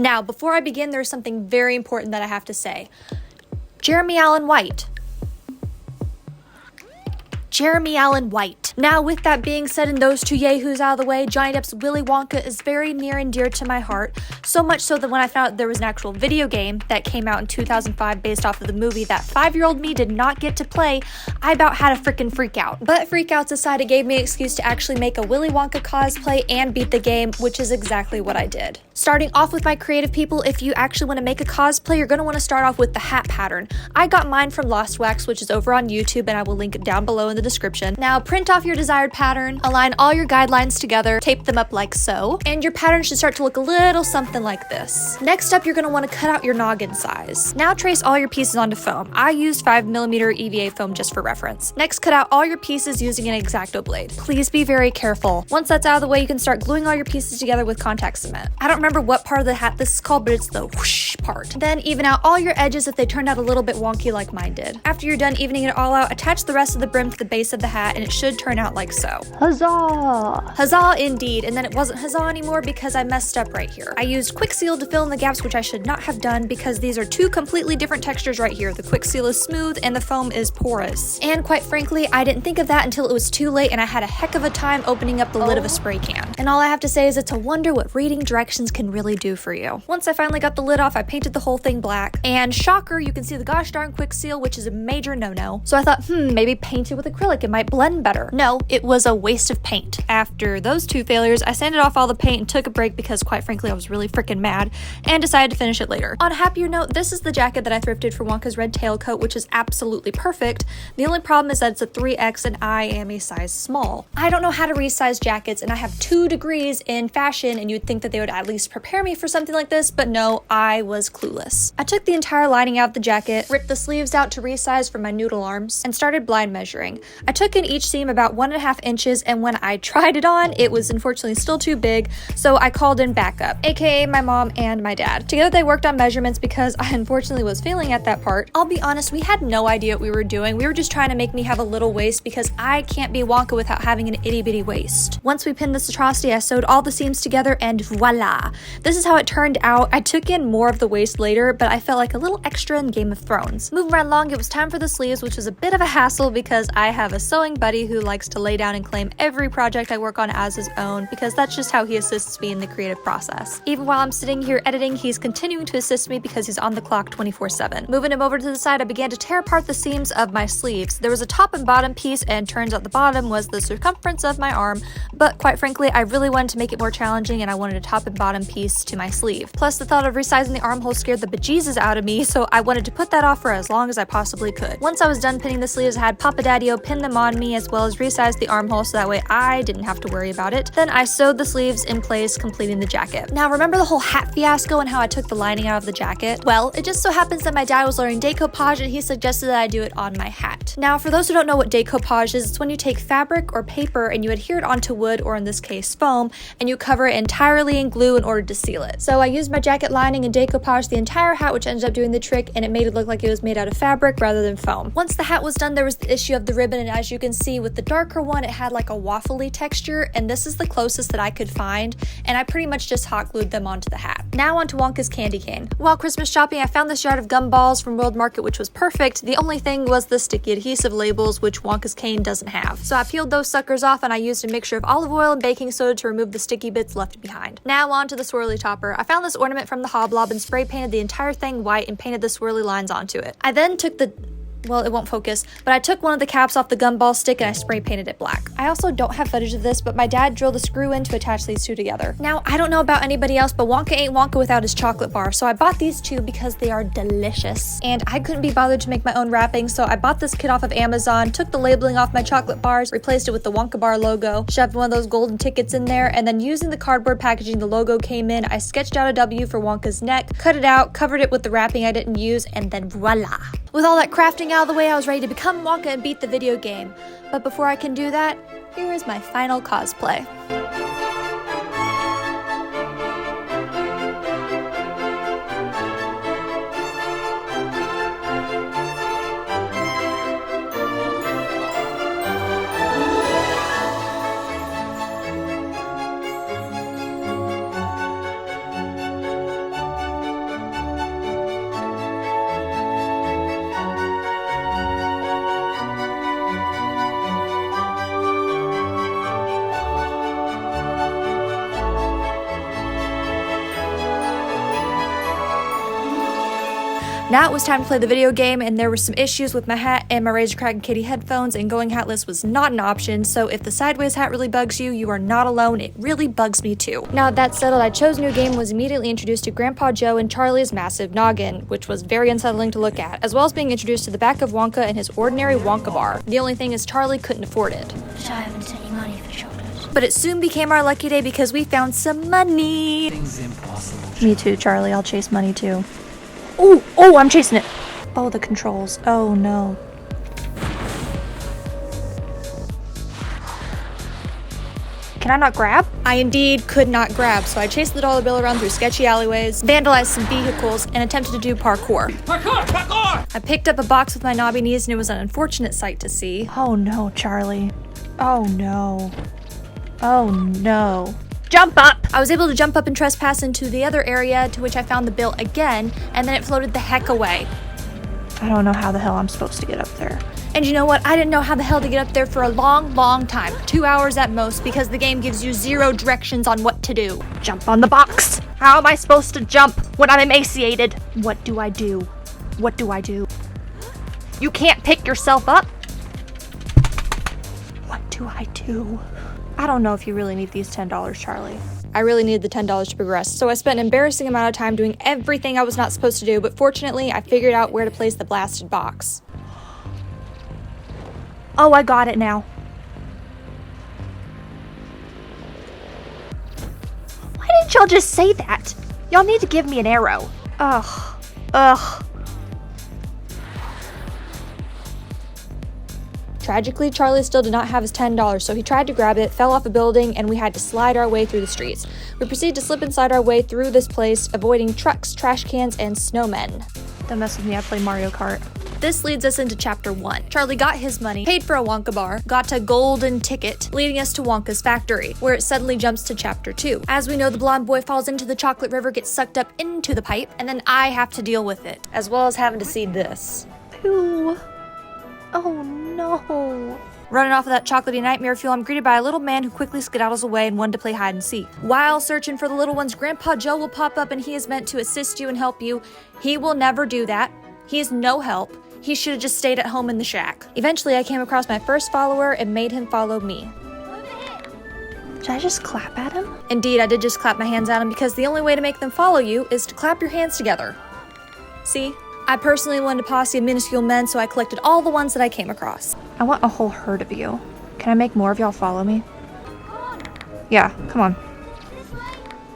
Now, before I begin, there's something very important that I have to say. Jeremy Allen White. Jeremy Allen White. Now, with that being said and those two yahoos out of the way, Johnny Depp's Willy Wonka is very near and dear to my heart, so much so that when I found out there was an actual video game that came out in 2005 based off of the movie that 5-year-old me did not get to play, I about had a freaking freak out. But freakouts aside, it gave me an excuse to actually make a Willy Wonka cosplay and beat the game, which is exactly what I did. Starting off with my creative people, if you actually want to make a cosplay, you're going to want to start off with the hat pattern. I got mine from Lost Wax, which is over on YouTube, and I will link it down below in the description. Now, print off your desired pattern, align all your guidelines together, tape them up like so, and your pattern should start to look a little something like this. Next up, you're going to want to cut out your noggin size. Now trace all your pieces onto foam. I used 5mm EVA foam just for reference. Next, cut out all your pieces using an X-Acto blade. Please be very careful. Once that's out of the way, you can start gluing all your pieces together with contact cement. I don't remember what part of the hat this is called, but it's the whoosh part. Then even out all your edges if they turned out a little bit wonky like mine did. After you're done evening it all out, attach the rest of the brim to the base of the hat and it should turn out like so. Huzzah! Huzzah indeed, and then it wasn't huzzah anymore because I messed up right here. I used Quick Seal to fill in the gaps, which I should not have done because these are two completely different textures right here. The Quick Seal is smooth and the foam is porous. And quite frankly, I didn't think of that until it was too late and I had a heck of a time opening up the lid of a spray can. And all I have to say is it's a wonder what reading directions can really do for you. Once I finally got the lid off, I painted the whole thing black. And shocker, you can see the gosh darn Quick Seal, which is a major no-no. So I thought, maybe paint it with acrylic, it might blend better. No, it was a waste of paint. After those two failures, I sanded off all the paint and took a break because quite frankly I was really freaking mad and decided to finish it later. On a happier note, this is the jacket that I thrifted for Wonka's red tailcoat, which is absolutely perfect. The only problem is that it's a 3X and I am a size small. I don't know how to resize jackets and I have 2 degrees in fashion and you'd think that they would at least prepare me for something like this, but no, I was clueless. I took the entire lining out of the jacket, ripped the sleeves out to resize for my noodle arms, and started blind measuring. I took in each seam about 1.5 inches, and when I tried it on, it was unfortunately still too big, so I called in backup, aka my mom and my dad. Together they worked on measurements because I unfortunately was failing at that part. I'll be honest, we had no idea what we were doing. We were just trying to make me have a little waist because I can't be Wonka without having an itty bitty waist. Once we pinned this atrocity, I sewed all the seams together and voila! This is how it turned out. I took in more of the waist later, but I felt like a little extra in Game of Thrones. Moving right along, it was time for the sleeves, which was a bit of a hassle because I have a sewing buddy who likes to lay down and claim every project I work on as his own because that's just how he assists me in the creative process. Even while I'm sitting here editing, he's continuing to assist me because he's on the clock 24/7. Moving him over to the side, I began to tear apart the seams of my sleeves. There was a top and bottom piece, and turns out the bottom was the circumference of my arm, but quite frankly, I really wanted to make it more challenging and I wanted a top and bottom piece to my sleeve. Plus, the thought of resizing the armhole scared the bejesus out of me, so I wanted to put that off for as long as I possibly could. Once I was done pinning the sleeves, I had Papa Daddy-O pin them on me as well as resize the armhole so that way I didn't have to worry about it. Then I sewed the sleeves in place, completing the jacket. Now, remember the whole hat fiasco and how I took the lining out of the jacket? Well, it just so happens that my dad was learning decoupage and he suggested that I do it on my hat. Now, for those who don't know what decoupage is, it's when you take fabric or paper and you adhere it onto wood, or in this case foam, and you cover it entirely in glue in order to seal it. So I used my jacket lining and decoupage the entire hat, which ended up doing the trick, and it made it look like it was made out of fabric rather than foam. Once the hat was done, there was the issue of the ribbon, and as you can see with the darker one, it had like a waffly texture, and this is the closest that I could find, and I pretty much just hot glued them onto the hat. Now onto Wonka's candy cane. While Christmas shopping, I found this yard of gumballs from World Market, which was perfect. The only thing was the sticky adhesive labels, which Wonka's cane doesn't have. So I peeled those suckers off and I used a mixture of olive oil and baking soda to remove the sticky bits left behind. Now onto the swirly topper. I found this ornament from the Hoblob and spray painted the entire thing white and painted the swirly lines onto it. I then took the well, it won't focus, but I took one of the caps off the gumball stick and I spray painted it black. I also don't have footage of this, but my dad drilled the screw in to attach these two together. Now, I don't know about anybody else, but Wonka ain't Wonka without his chocolate bar, so I bought these two because they are delicious. And I couldn't be bothered to make my own wrapping, so I bought this kit off of Amazon, took the labeling off my chocolate bars, replaced it with the Wonka bar logo, shoved one of those golden tickets in there, and then using the cardboard packaging the logo came in, I sketched out a W for Wonka's neck, cut it out, covered it with the wrapping I didn't use, and then voila! With all that crafting out of the way, I was ready to become Wonka and beat the video game. But before I can do that, here is my final cosplay. Now it was time to play the video game, and there were some issues with my hat and my Razor Crag and Kitty headphones, and going hatless was not an option, so if the sideways hat really bugs you, you are not alone. It really bugs me too. Now that settled, I chose new game, was immediately introduced to Grandpa Joe and Charlie's massive noggin, which was very unsettling to look at, as well as being introduced to the back of Wonka and his ordinary Wonka bar. The only thing is Charlie couldn't afford it. So I haven't any money for chocolate. But it soon became our lucky day because we found some money. Things impossible. Me too, Charlie. I'll chase money too. Oh, I'm chasing it. Oh, the controls. Oh, no. Can I not grab? I indeed could not grab, so I chased the dollar bill around through sketchy alleyways, vandalized some vehicles, and attempted to do parkour. Parkour! I picked up a box with my knobby knees, and it was an unfortunate sight to see. Oh, no, Charlie. Oh, no. Oh, no. Jump up! I was able to jump up and trespass into the other area, to which I found the bill again, and then it floated the heck away. I don't know how the hell I'm supposed to get up there. And you know what? I didn't know how the hell to get up there for a long, long time. 2 hours at most, because the game gives you 0 directions on what to do. Jump on the box! How am I supposed to jump when I'm emaciated? What do I do? What do I do? You can't pick yourself up? What do I do? I don't know if you really need these $10, Charlie. I really needed the $10 to progress, so I spent an embarrassing amount of time doing everything I was not supposed to do, but fortunately, I figured out where to place the blasted box. Oh, I got it now. Why didn't y'all just say that? Y'all need to give me an arrow. Ugh. Tragically, Charlie still did not have his $10, so he tried to grab it, fell off a building, and we had to slide our way through the streets. We proceeded to slip and slide our way through this place, avoiding trucks, trash cans, and snowmen. Don't mess with me, I play Mario Kart. This leads us into Chapter 1. Charlie got his money, paid for a Wonka bar, got a golden ticket, leading us to Wonka's factory, where it suddenly jumps to Chapter 2. As we know, the blonde boy falls into the chocolate river, gets sucked up into the pipe, and then I have to deal with it, as well as having to see this. Ew. Oh no. Running off of that chocolatey nightmare fuel, I'm greeted by a little man who quickly skedaddles away and wanted to play hide and seek. While searching for the little ones, Grandpa Joe will pop up and he is meant to assist you and help you. He will never do that. He is no help. He should have just stayed at home in the shack. Eventually, I came across my first follower and made him follow me. Did I just clap at him? Indeed, I did just clap my hands at him because the only way to make them follow you is to clap your hands together. See? I personally wanted a posse of minuscule men, so I collected all the ones that I came across. I want a whole herd of you. Can I make more of y'all follow me? Yeah, come on.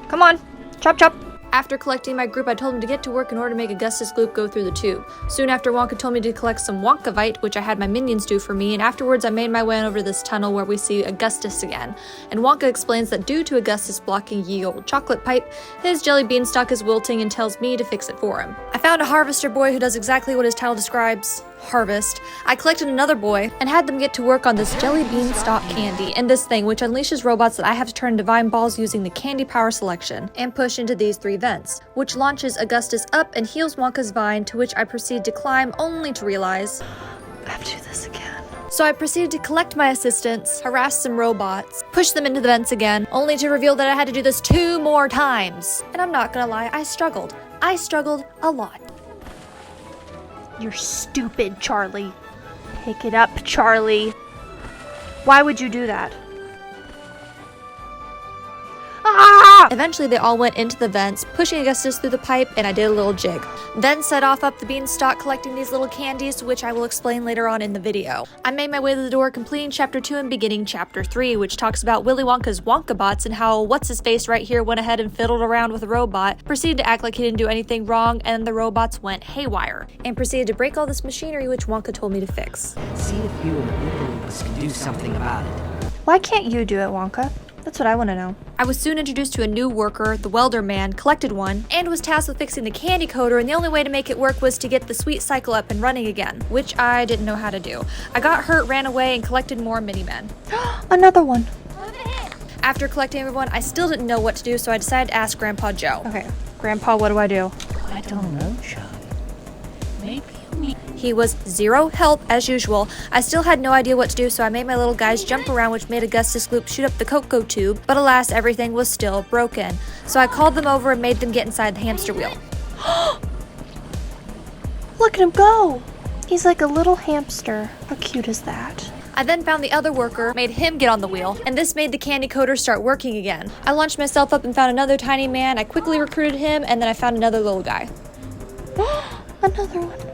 Come on. Chop, chop. After collecting my group, I told him to get to work in order to make Augustus Gloop go through the tube. Soon after, Wonka told me to collect some Wonkavite, which I had my minions do for me, and afterwards I made my way on over this tunnel where we see Augustus again. And Wonka explains that due to Augustus blocking ye old chocolate pipe, his jelly beanstalk is wilting and tells me to fix it for him. I found a harvester boy who does exactly what his title describes. Harvest. I collected another boy and had them get to work on this jelly beanstalk candy and this thing which unleashes robots that I have to turn into vine balls using the candy power selection and push into these 3 vents, which launches Augustus up and heals Wonka's vine, to which I proceed to climb only to realize I have to do this again. So I proceeded to collect my assistants, harass some robots, push them into the vents again, only to reveal that I had to do this 2 more times. And I'm not gonna lie, I struggled. I struggled a lot. You're stupid, Charlie. Pick it up, Charlie. Why would you do that? Ah! Eventually, they all went into the vents, pushing Augustus through the pipe, and I did a little jig. Then set off up the beanstalk, collecting these little candies, which I will explain later on in the video. I made my way to the door, completing Chapter 2 and beginning Chapter 3, which talks about Willy Wonka's Wonka bots and how what's-his-face right here went ahead and fiddled around with a robot, proceeded to act like he didn't do anything wrong, and the robots went haywire, and proceeded to break all this machinery which Wonka told me to fix. See if you and Uppbeat can do something about it. Why can't you do it, Wonka? That's what I want to know. I was soon introduced to a new worker, the welder man, collected one, and was tasked with fixing the candy coater, and the only way to make it work was to get the sweet cycle up and running again, which I didn't know how to do. I got hurt, ran away, and collected more mini-men. Another one. After collecting everyone, I still didn't know what to do, so I decided to ask Grandpa Joe. Okay, Grandpa, what do I do? I don't know, Charlie. Maybe you need... He was 0 help, as usual. I still had no idea what to do, so I made my little guys jump around, which made Augustus Gloop shoot up the cocoa tube, but alas, everything was still broken. So I called them over and made them get inside the hamster wheel. Look at him go! He's like a little hamster. How cute is that? I then found the other worker, made him get on the wheel, and this made the candy coder start working again. I launched myself up and found another tiny man. I quickly recruited him, and then I found another little guy. Another one.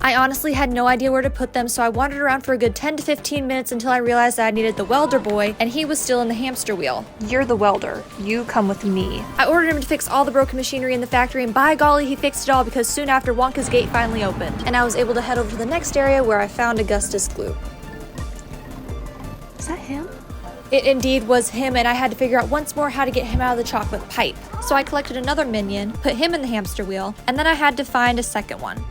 I honestly had no idea where to put them, so I wandered around for a good 10 to 15 minutes until I realized that I needed the welder boy, and he was still in the hamster wheel. You're the welder. You come with me. I ordered him to fix all the broken machinery in the factory, and by golly, he fixed it all because soon after, Wonka's gate finally opened, and I was able to head over to the next area where I found Augustus Gloop. Is that him? It indeed was him, and I had to figure out once more how to get him out of the chocolate pipe. So I collected another minion, put him in the hamster wheel, and then I had to find a second one.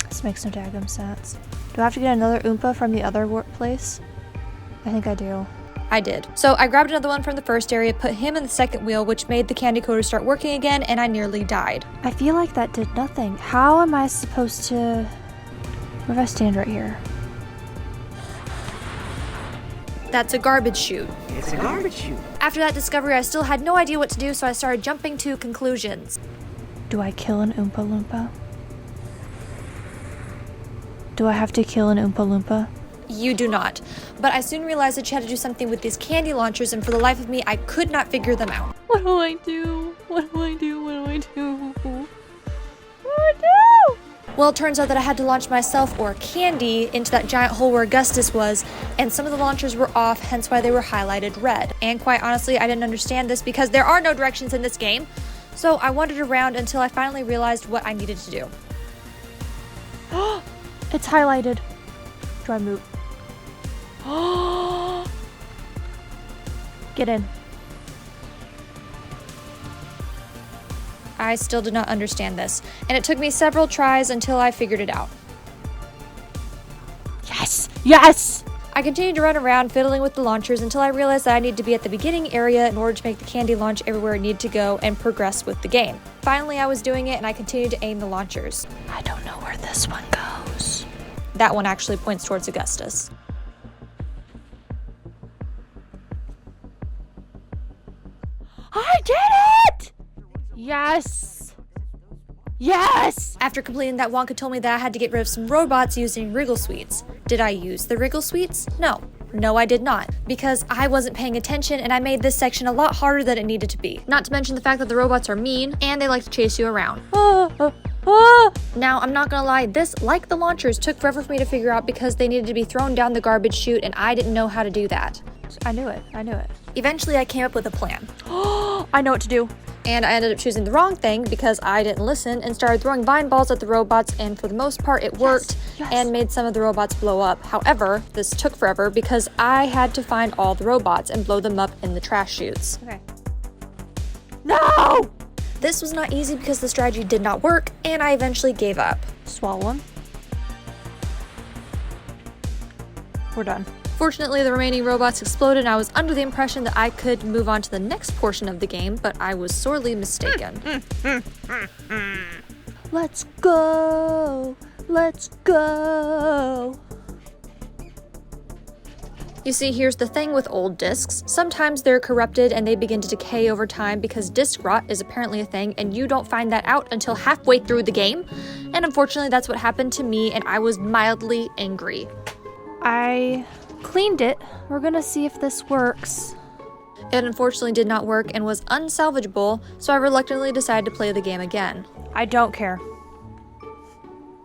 This makes no daggum sense. Do I have to get another Oompa from the other place? I think I do. I did. So I grabbed another one from the first area, put him in the second wheel, which made the candy coder start working again, and I nearly died. I feel like that did nothing. How am I supposed to... Where do I stand right here? That's a garbage chute. It's a garbage chute. After that discovery, I still had no idea what to do, so I started jumping to conclusions. Do I kill an Oompa Loompa? Do I have to kill an Oompa Loompa? You do not. But I soon realized that you had to do something with these candy launchers, and for the life of me, I could not figure them out. What do I do? What do I do? What do I do? What do I do? Well, it turns out that I had to launch myself, or Candy, into that giant hole where Augustus was, and some of the launchers were off, hence why they were highlighted red. And quite honestly, I didn't understand this because there are no directions in this game. So I wandered around until I finally realized what I needed to do. It's highlighted. Do I move? Get in. I still did not understand this, and it took me several tries until I figured it out. Yes! Yes! I continued to run around fiddling with the launchers until I realized that I needed to be at the beginning area in order to make the candy launch everywhere it needed to go and progress with the game. Finally, I was doing it, and I continued to aim the launchers. I don't know where this one goes. That one actually points towards Augustus. I did it! Yes! Yes! After completing that, Wonka told me that I had to get rid of some robots using Wriggle Sweets. Did I use the Wriggle Sweets? No. No, I did not. Because I wasn't paying attention and I made this section a lot harder than it needed to be. Not to mention the fact that the robots are mean and they like to chase you around. Now, I'm not gonna lie, this, like the launchers, took forever for me to figure out because they needed to be thrown down the garbage chute and I didn't know how to do that. I knew it. I knew it. Eventually, I came up with a plan. I know what to do. And I ended up choosing the wrong thing because I didn't listen and started throwing vine balls at the robots, and for the most part it worked and made some of the robots blow up. However, this took forever because I had to find all the robots and blow them up in the trash chutes. Okay. No! This was not easy because the strategy did not work, and I eventually gave up. Swallow them. We're done. Fortunately, the remaining robots exploded and I was under the impression that I could move on to the next portion of the game, but I was sorely mistaken. Let's go! Let's go! You see, here's the thing with old discs. Sometimes they're corrupted and they begin to decay over time because disc rot is apparently a thing and you don't find that out until halfway through the game. And unfortunately, that's what happened to me and I was mildly angry. I cleaned it. We're gonna see if this works. It unfortunately did not work and was unsalvageable, so I reluctantly decided to play the game again. I don't care.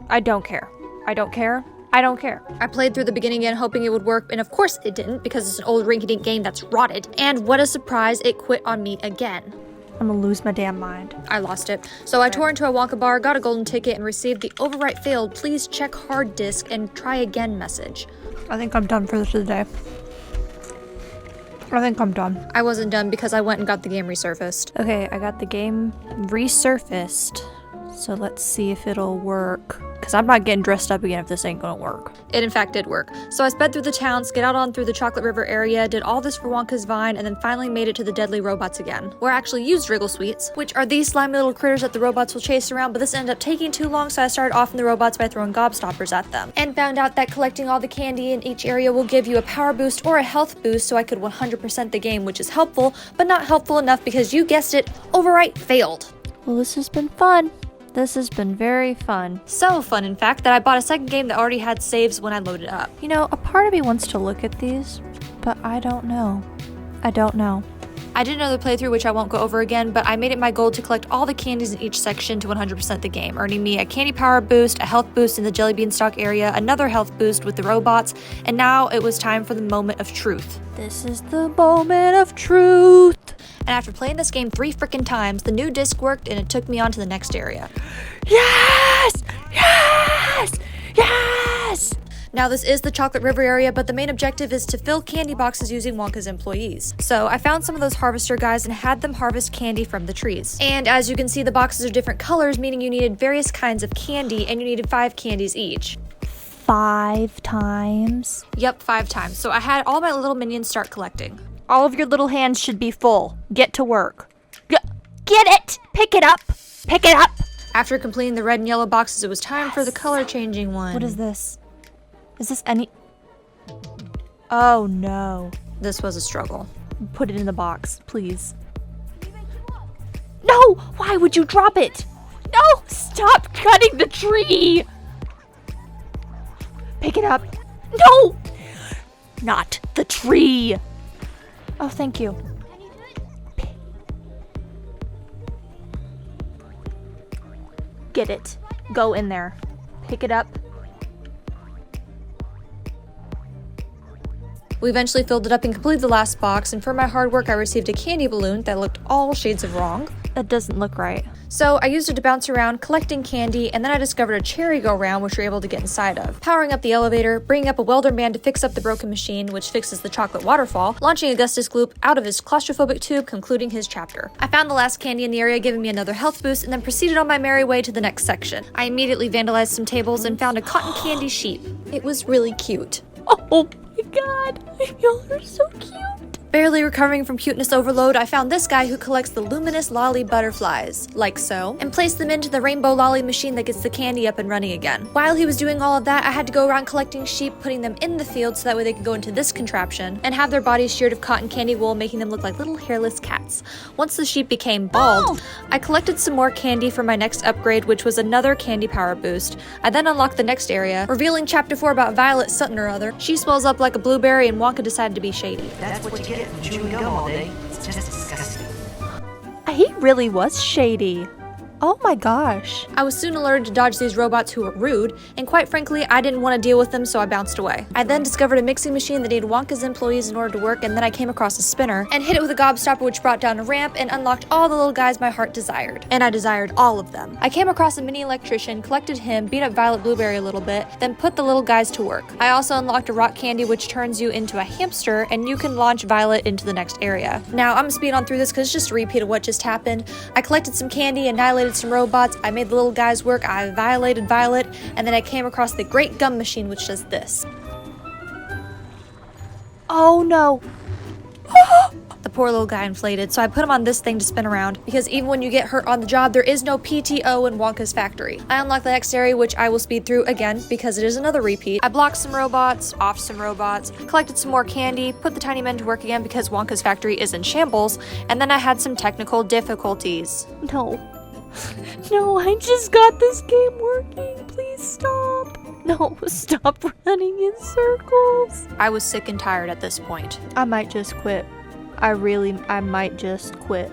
I don't care. I don't care. I don't care. I played through the beginning again hoping it would work, and of course it didn't because it's an old rinky-dink game that's rotted. And what a surprise, it quit on me again. I'm gonna lose my damn mind. I lost it. So I tore into a Wonka bar, got a golden ticket, and received the overwrite failed, please check hard disk and try again message. I think I'm done for today. I think I'm done. I wasn't done because I went and got the game resurfaced. Okay, I got the game resurfaced. So let's see if it'll work. Because I'm not getting dressed up again if this ain't gonna work. It in fact did work. So I sped through the town, skid out on through the Chocolate River area, did all this for Wonka's Vine, and then finally made it to the Deadly Robots again, where I actually used Wriggle Sweets, which are these slimy little critters that the robots will chase around, but this ended up taking too long, so I started offing the robots by throwing gobstoppers at them, and found out that collecting all the candy in each area will give you a power boost or a health boost, so I could 100% the game, which is helpful, but not helpful enough because you guessed it, overwrite failed. Well, this has been fun. This has been very fun. So fun, in fact, that I bought a second game that already had saves when I loaded up. You know, a part of me wants to look at these, but I don't know. I don't know. I did another playthrough, which I won't go over again, but I made it my goal to collect all the candies in each section to 100% the game, earning me a candy power boost, a health boost in the jelly bean stock area, another health boost with the robots, and now it was time for the moment of truth. This is the moment of truth. And after playing this game 3 frickin' times, the new disc worked and it took me on to the next area. Yes! Yes! Yes! Now this is the Chocolate River area, but the main objective is to fill candy boxes using Wonka's employees. So I found some of those harvester guys and had them harvest candy from the trees. And as you can see, the boxes are different colors, meaning you needed various kinds of candy, and you needed 5 candies each. 5 times? Yep, 5 times. So I had all my little minions start collecting. All of your little hands should be full. Get to work. Get it! Pick it up! Pick it up! After completing the red and yellow boxes, it was time for the color changing one. What is this? Is this any... Oh no. This was a struggle. Put it in the box, please. No! Why would you drop it? No! Stop cutting the tree! Pick it up. No! Not the tree! Oh, thank you. Get it. Go in there. Pick it up. We eventually filled it up and completed the last box, and for my hard work I received a candy balloon that looked all shades of wrong. That doesn't look right. So I used it to bounce around, collecting candy, and then I discovered a cherry go-round which you're able to get inside of. Powering up the elevator, bringing up a welder man to fix up the broken machine, which fixes the chocolate waterfall, launching Augustus Gloop out of his claustrophobic tube, concluding his chapter. I found the last candy in the area, giving me another health boost, and then proceeded on my merry way to the next section. I immediately vandalized some tables and found a cotton candy sheep. It was really cute. Oh my god, y'all are so cute. Barely recovering from cuteness overload, I found this guy who collects the luminous lolly butterflies, like so, and placed them into the rainbow lolly machine that gets the candy up and running again. While he was doing all of that, I had to go around collecting sheep, putting them in the field so that way they could go into this contraption, and have their bodies sheared of cotton candy wool, making them look like little hairless cats. Once the sheep became bald, I collected some more candy for my next upgrade, which was another candy power boost. I then unlocked the next area, revealing chapter 4 about Violet Sutton or other. She swells up like a blueberry and Wonka decided to be shady. That's what you get from chewing gum all day. It's just disgusting. He really was shady. Oh my gosh. I was soon alerted to dodge these robots who were rude, and quite frankly, I didn't want to deal with them, so I bounced away. I then discovered a mixing machine that needed Wonka's employees in order to work, and then I came across a spinner, and hit it with a gobstopper which brought down a ramp and unlocked all the little guys my heart desired. And I desired all of them. I came across a mini electrician, collected him, beat up Violet Blueberry a little bit, then put the little guys to work. I also unlocked a rock candy which turns you into a hamster, and you can launch Violet into the next area. Now, I'm speeding on through this because it's just a repeat of what just happened. I collected some candy, annihilated some robots, I made the little guys work, I violated Violet, and then I came across the great gum machine which does this. Oh no. The poor little guy inflated, so I put him on this thing to spin around, because even when you get hurt on the job, there is no PTO in Wonka's factory. I unlocked the next area, which I will speed through again, because it is another repeat. I blocked some robots, offed some robots, collected some more candy, put the tiny men to work again because Wonka's factory is in shambles, and then I had some technical difficulties. No. No, I just got this game working. Please stop. No, stop running in circles. I was sick and tired at this point. I might just quit. I might just quit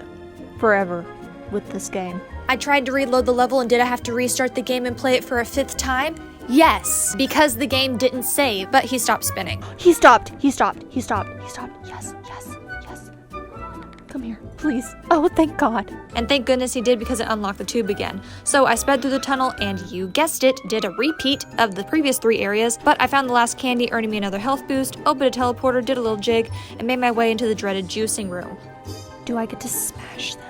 forever with this game. I tried to reload the level, and did I have to restart the game and play it for a 5th time? Yes, because the game didn't save, but he stopped spinning. He stopped. Yes. Come here, please. Oh, thank God. And thank goodness he did, because it unlocked the tube again. So I sped through the tunnel and, you guessed it, did a repeat of the previous 3 areas, but I found the last candy, earning me another health boost, opened a teleporter, did a little jig, and made my way into the dreaded juicing room. Do I get to smash them?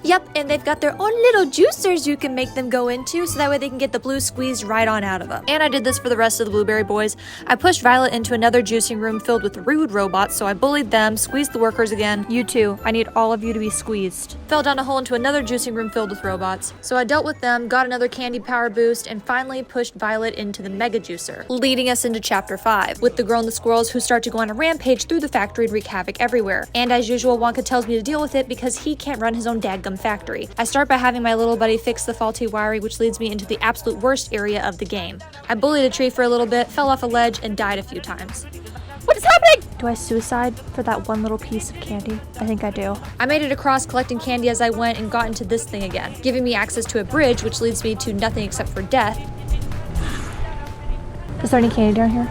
Yep, and they've got their own little juicers you can make them go into, so that way they can get the blue squeezed right on out of them. And I did this for the rest of the Blueberry Boys. I pushed Violet into another juicing room filled with rude robots, so I bullied them, squeezed the workers again. You too. I need all of you to be squeezed. Fell down a hole into another juicing room filled with robots. So I dealt with them, got another candy power boost, and finally pushed Violet into the mega juicer, leading us into chapter 5, with the girl and the squirrels who start to go on a rampage through the factory and wreak havoc everywhere. And as usual, Wonka tells me to deal with it because he can't run his own dadgum dadgum factory. I start by having my little buddy fix the faulty wiring, which leads me into the absolute worst area of the game. I bullied a tree for a little bit, fell off a ledge, and died a few times. What is happening? Do I suicide for that one little piece of candy? I think I do. I made it across collecting candy as I went and got into this thing again, giving me access to a bridge which leads me to nothing except for death. Is there any candy down here?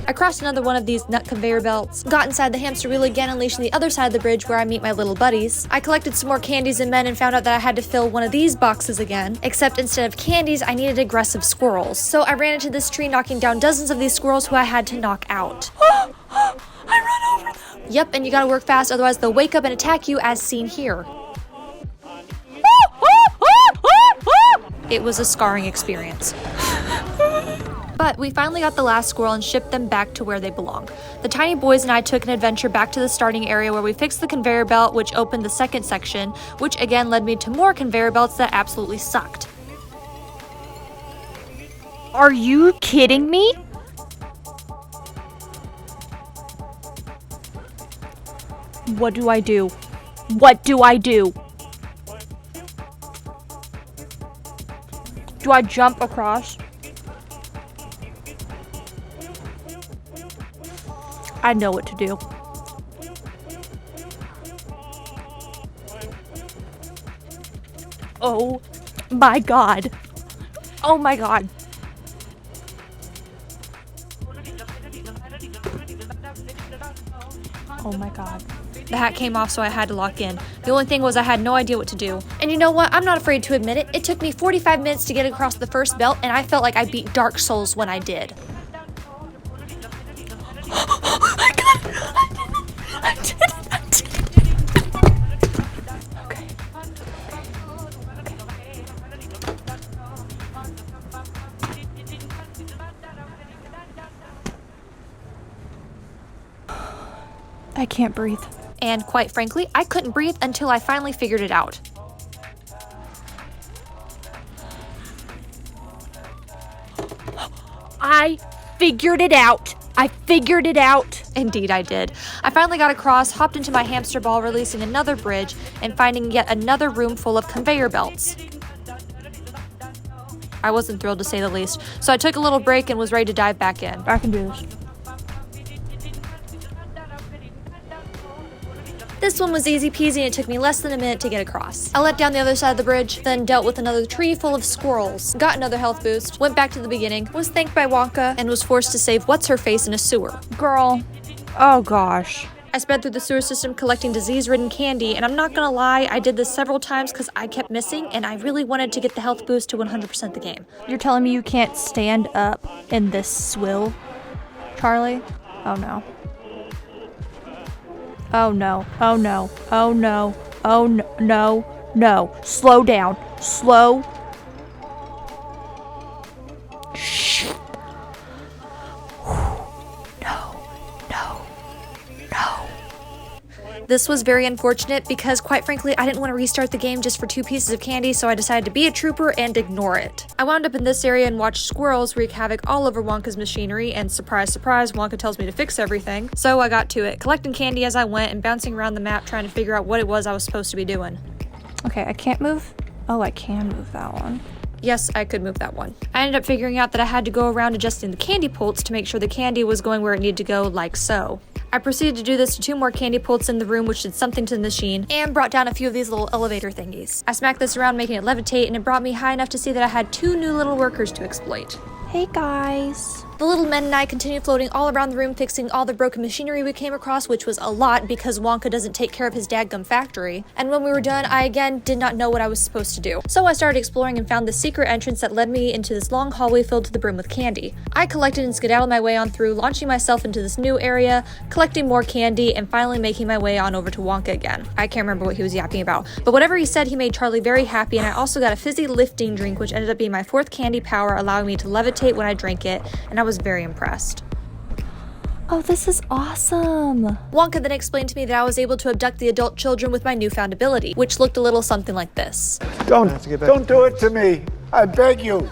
I crossed another one of these nut conveyor belts, got inside the hamster wheel again, unleashing the other side of the bridge where I meet my little buddies. I collected some more candies and men and found out that I had to fill one of these boxes again, except instead of candies, I needed aggressive squirrels. So I ran into this tree, knocking down dozens of these squirrels who I had to knock out. I run over them. Yep, and you gotta work fast, otherwise they'll wake up and attack you as seen here. It was a scarring experience. But we finally got the last squirrel and shipped them back to where they belong. The tiny boys and I took an adventure back to the starting area where we fixed the conveyor belt, which opened the second section, which again led me to more conveyor belts that absolutely sucked. Are you kidding me? What do I do? What do I do? Do I jump across? I know what to do. Oh my god. Oh my god. Oh my god. The hat came off, so I had to lock in. The only thing was I had no idea what to do. And you know what? I'm not afraid to admit it. It took me 45 minutes to get across the first belt, and I felt like I beat Dark Souls when I did. I got it! I did it! Okay. I can't breathe. And quite frankly, I couldn't breathe until I finally figured it out. I figured it out. I figured it out. Indeed I did. I finally got across, hopped into my hamster ball, releasing another bridge, and finding yet another room full of conveyor belts. I wasn't thrilled to say the least, so I took a little break and was ready to dive back in. I can do this. This one was easy peasy and it took me less than a minute to get across. I let down the other side of the bridge, then dealt with another tree full of squirrels, got another health boost, went back to the beginning, was thanked by Wonka, and was forced to save What's-Her-Face in a sewer. Girl. Oh gosh. I sped through the sewer system collecting disease-ridden candy, and I'm not gonna lie, I did this several times because I kept missing, and I really wanted to get the health boost to 100% the game. You're telling me you can't stand up in this swill, Charlie? Oh no. Oh no. Oh no. Oh no. Oh no. No. No. Slow down. Slow. Shh. No. No. No. This was very unfortunate because, quite frankly, I didn't want to restart the game just for 2 pieces of candy, so I decided to be a trooper and ignore it. I wound up in this area and watched squirrels wreak havoc all over Wonka's machinery, and surprise, surprise, Wonka tells me to fix everything. So I got to it, collecting candy as I went and bouncing around the map trying to figure out what it was I was supposed to be doing. Okay, I can't move. Oh, I can move that one. Yes, I could move that one. I ended up figuring out that I had to go around adjusting the candy pults to make sure the candy was going where it needed to go, like so. I proceeded to do this to 2 more candy pults in the room, which did something to the machine, and brought down a few of these little elevator thingies. I smacked this around, making it levitate, and it brought me high enough to see that I had 2 new little workers to exploit. Hey guys. The little men and I continued floating all around the room, fixing all the broken machinery we came across, which was a lot because Wonka doesn't take care of his dadgum factory. And when we were done, I again did not know what I was supposed to do. So I started exploring and found the secret entrance that led me into this long hallway filled to the brim with candy. I collected and skedaddled my way on through, launching myself into this new area, collecting more candy, and finally making my way on over to Wonka again. I can't remember what he was yapping about, but whatever he said, he made Charlie very happy, and I also got a fizzy lifting drink, which ended up being my 4th candy power, allowing me to levitate when I drank it, and I was very impressed. Oh, this is awesome. Wonka then explained to me that I was able to abduct the adult children with my newfound ability, which looked a little something like this. Don't do it to me. I beg you.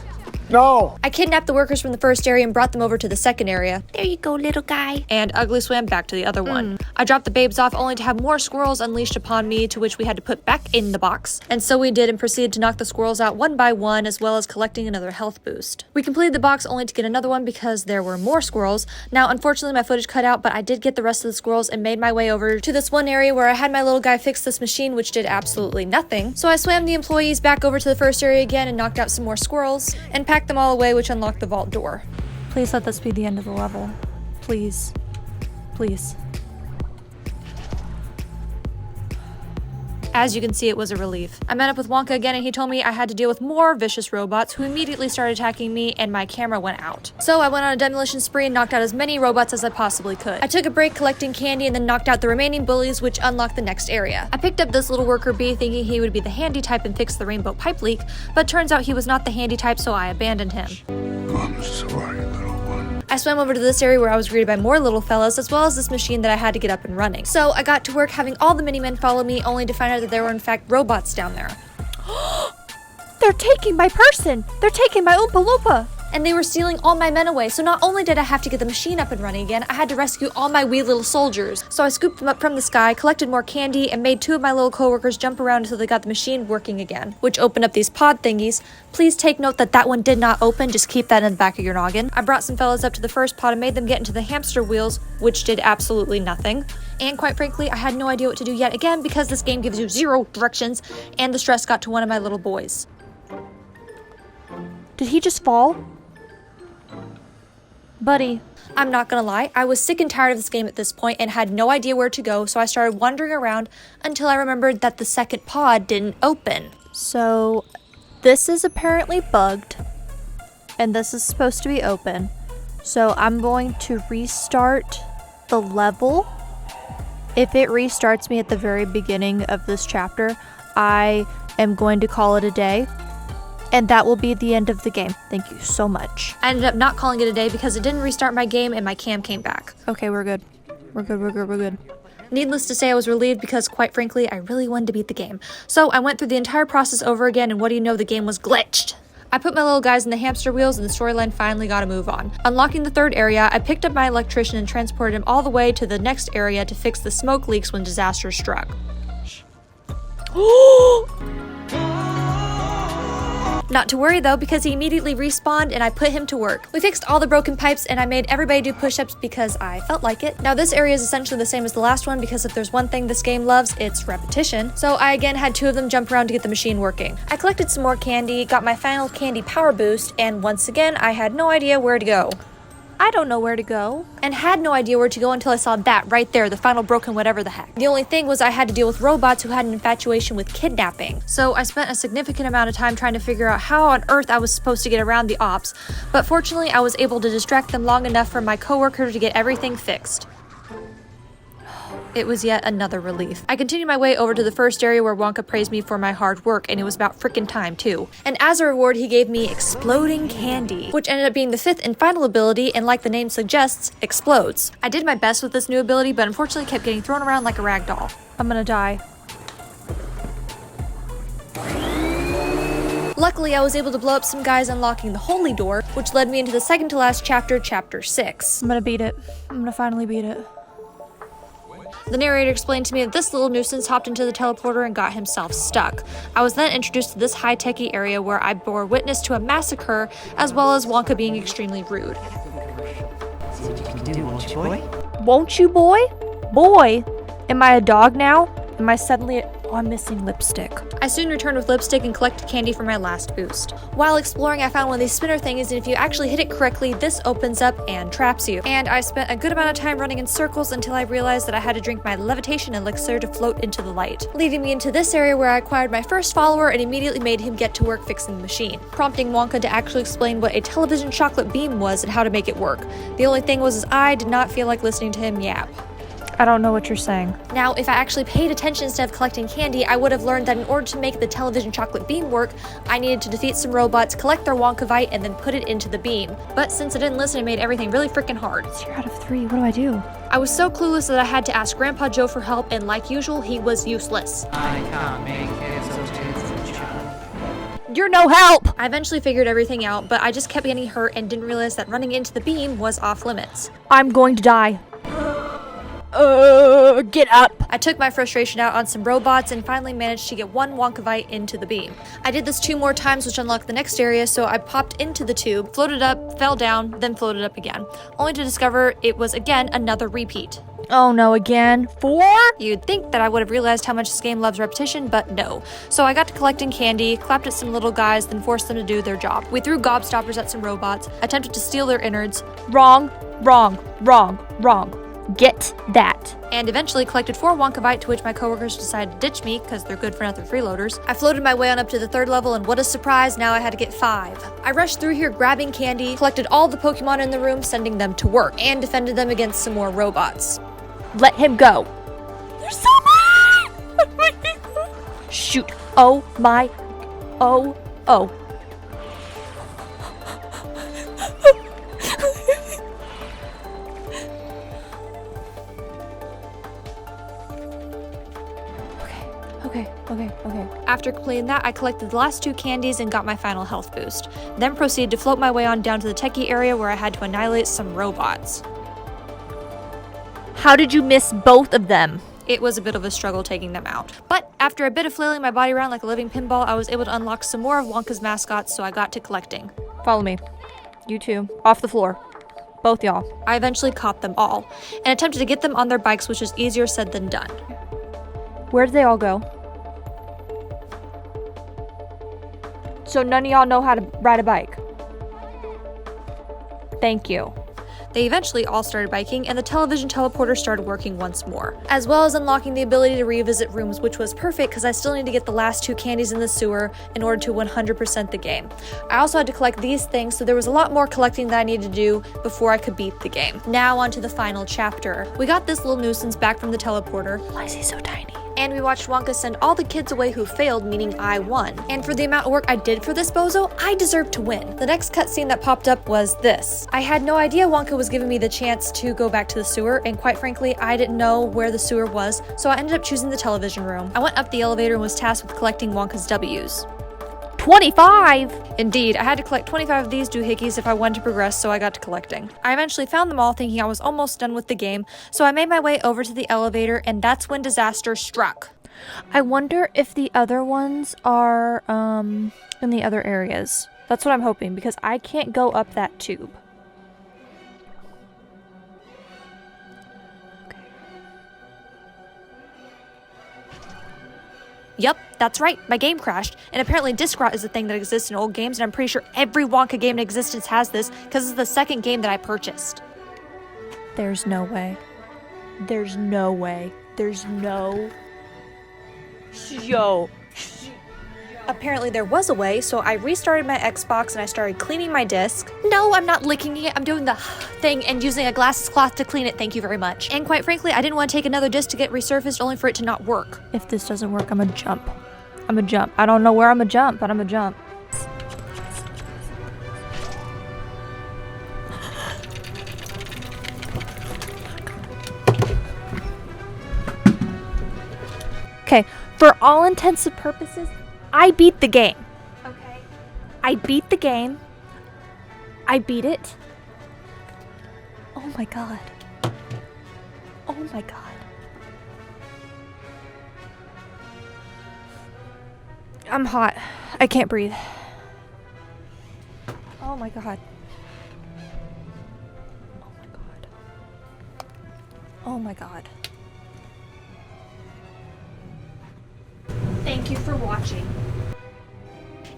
No! I kidnapped the workers from the first area and brought them over to the second area. There you go, little guy. And Ugly swam back to the other one. I dropped the babes off only to have more squirrels unleashed upon me, to which we had to put back in the box. And so we did, and proceeded to knock the squirrels out one by one, as well as collecting another health boost. We completed the box only to get another one because there were more squirrels. Now, unfortunately, my footage cut out, but I did get the rest of the squirrels and made my way over to this one area where I had my little guy fix this machine, which did absolutely nothing. So I swam the employees back over to the first area again and knocked out some more squirrels and packed them all away, which unlocked the vault door. Please let this be the end of the level. Please. Please. As you can see, it was a relief. I met up with Wonka again and he told me I had to deal with more vicious robots who immediately started attacking me and my camera went out. So I went on a demolition spree and knocked out as many robots as I possibly could. I took a break collecting candy and then knocked out the remaining bullies, which unlocked the next area. I picked up this little worker bee thinking he would be the handy type and fix the rainbow pipe leak, but turns out he was not the handy type, so I abandoned him. I'm sorry, little one. I swam over to this area where I was greeted by more little fellas, as well as this machine that I had to get up and running. So I got to work having all the mini-men follow me, only to find out that there were in fact robots down there. They're taking my person! They're taking my Oompa Loompa! And they were stealing all my men away, so not only did I have to get the machine up and running again, I had to rescue all my wee little soldiers. So I scooped them up from the sky, collected more candy, and made two of my little coworkers jump around until they got the machine working again, which opened up these pod thingies. Please take note that that one did not open, just keep that in the back of your noggin. I brought some fellas up to the first pod and made them get into the hamster wheels, which did absolutely nothing. And quite frankly, I had no idea what to do yet again because this game gives you zero directions, and the stress got to one of my little boys. Did he just fall? Buddy. I'm not gonna lie, I was sick and tired of this game at this point and had no idea where to go, so I started wandering around until I remembered that the second pod didn't open. So, this is apparently bugged, and this is supposed to be open. So I'm going to restart the level. If it restarts me at the very beginning of this chapter, I am going to call it a day. And that will be the end of the game. Thank you so much. I ended up not calling it a day because it didn't restart my game and my cam came back. Okay, we're good. We're good. Needless to say, I was relieved because, quite frankly, I really wanted to beat the game. So I went through the entire process over again, and what do you know, the game was glitched. I put my little guys in the hamster wheels and the storyline finally got a move on. Unlocking the third area, I picked up my electrician and transported him all the way to the next area to fix the smoke leaks when disaster struck. Not to worry though, because he immediately respawned and I put him to work. We fixed all the broken pipes and I made everybody do push-ups because I felt like it. Now this area is essentially the same as the last one because if there's one thing this game loves, it's repetition. So I again had two of them jump around to get the machine working. I collected some more candy, got my final candy power boost, and once again I had no idea where to go. I don't know where to go. And had no idea where to go until I saw that right there, the final broken whatever the heck. The only thing was I had to deal with robots who had an infatuation with kidnapping. So I spent a significant amount of time trying to figure out how on earth I was supposed to get around the ops, but fortunately I was able to distract them long enough for my coworker to get everything fixed. It was yet another relief. I continued my way over to the first area where Wonka praised me for my hard work, and it was about frickin' time too. And as a reward, he gave me exploding candy, which ended up being the fifth and final ability, and like the name suggests, explodes. I did my best with this new ability, but unfortunately kept getting thrown around like a rag doll. I'm gonna die. Luckily, I was able to blow up some guys unlocking the holy door, which led me into the second to last chapter, chapter 6. I'm gonna beat it. I'm gonna finally beat it. The narrator explained to me that this little nuisance hopped into the teleporter and got himself stuck. I was then introduced to this high-techy area where I bore witness to a massacre, as well as Wonka being extremely rude. See what you can do, won't you, boy? Won't you, boy? Boy? Am I a dog now? Am I suddenly oh, I'm missing lipstick. I soon returned with lipstick and collected candy for my last boost. While exploring, I found one of these spinner things, and if you actually hit it correctly, this opens up and traps you. And I spent a good amount of time running in circles until I realized that I had to drink my levitation elixir to float into the light, leading me into this area where I acquired my first follower and immediately made him get to work fixing the machine, prompting Wonka to actually explain what a television chocolate beam was and how to make it work. The only thing was I did not feel like listening to him yap. I don't know what you're saying. Now, if I actually paid attention instead of collecting candy, I would have learned that in order to make the television chocolate beam work, I needed to defeat some robots, collect their Wonkavite, and then put it into the beam. But since I didn't listen, it made everything really freaking hard. 0 out of 3, what do I do? I was so clueless that I had to ask Grandpa Joe for help, and like usual, he was useless. I can't make heads or tails of the child. You're no help! I eventually figured everything out, but I just kept getting hurt and didn't realize that running into the beam was off limits. I'm going to die. Get up! I took my frustration out on some robots and finally managed to get one Wonkavite into the beam. I did this 2 more times, which unlocked the next area, so I popped into the tube, floated up, fell down, then floated up again, only to discover it was again another repeat. Oh no, again? 4? You'd think that I would have realized how much this game loves repetition, but no. So I got to collecting candy, clapped at some little guys, then forced them to do their job. We threw gobstoppers at some robots, attempted to steal their innards. Wrong. Get that. And eventually collected 4 Wonkavite, to which my coworkers decided to ditch me because they're good for nothing freeloaders. I floated my way on up to the 3rd level, and what a surprise, now I had to get 5. I rushed through here grabbing candy, collected all the Pokemon in the room, sending them to work, and defended them against some more robots. Let him go. There's so many! Shoot. Oh my. Oh. Okay. After completing that, I collected the last 2 candies and got my final health boost. Then proceeded to float my way on down to the techie area where I had to annihilate some robots. How did you miss both of them? It was a bit of a struggle taking them out. But after a bit of flailing my body around like a living pinball, I was able to unlock some more of Wonka's mascots, so I got to collecting. Follow me. You two. Off the floor. Both y'all. I eventually caught them all, and attempted to get them on their bikes, which was easier said than done. Where did they all go? So none of y'all know how to ride a bike. Thank you. They eventually all started biking, and the television teleporter started working once more, as well as unlocking the ability to revisit rooms, which was perfect because I still need to get the last 2 candies in the sewer in order to 100% the game. I also had to collect these things, so there was a lot more collecting that I needed to do before I could beat the game. Now on to the final chapter. We got this little nuisance back from the teleporter. Why is he so tiny? And we watched Wonka send all the kids away who failed, meaning I won. And for the amount of work I did for this bozo, I deserved to win. The next cutscene that popped up was this. I had no idea Wonka was giving me the chance to go back to the sewer, and quite frankly, I didn't know where the sewer was, so I ended up choosing the television room. I went up the elevator and was tasked with collecting Wonka's W's. 25! Indeed, I had to collect 25 of these doohickeys if I wanted to progress, so I got to collecting. I eventually found them all, thinking I was almost done with the game, so I made my way over to the elevator, and that's when disaster struck. I wonder if the other ones are, in the other areas. That's what I'm hoping, because I can't go up that tube. Yep, that's right, my game crashed, and apparently disk rot is a thing that exists in old games, and I'm pretty sure every Wonka game in existence has this, because it's the 2nd game that I purchased. There's no way. There's no way. There's no... Yo. Apparently there was a way, so I restarted my Xbox and I started cleaning my disc. No, I'm not licking it, I'm doing the thing and using a glass cloth to clean it, thank you very much. And quite frankly, I didn't want to take another disc to get resurfaced only for it to not work. If this doesn't work, I'm gonna jump. I don't know where I'm gonna jump, but I'm gonna jump. Okay, for all intents and purposes, I beat the game. Okay. I beat the game. I beat it. Oh my god. Oh my god. I'm hot. I can't breathe. Oh my god. Oh my god. Oh my god. Thank you for watching.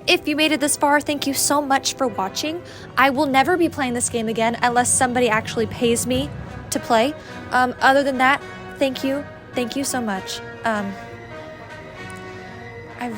If you made it this far, thank you so much for watching. I will never be playing this game again unless somebody actually pays me to play. Other than that, thank you. Thank you so much. I've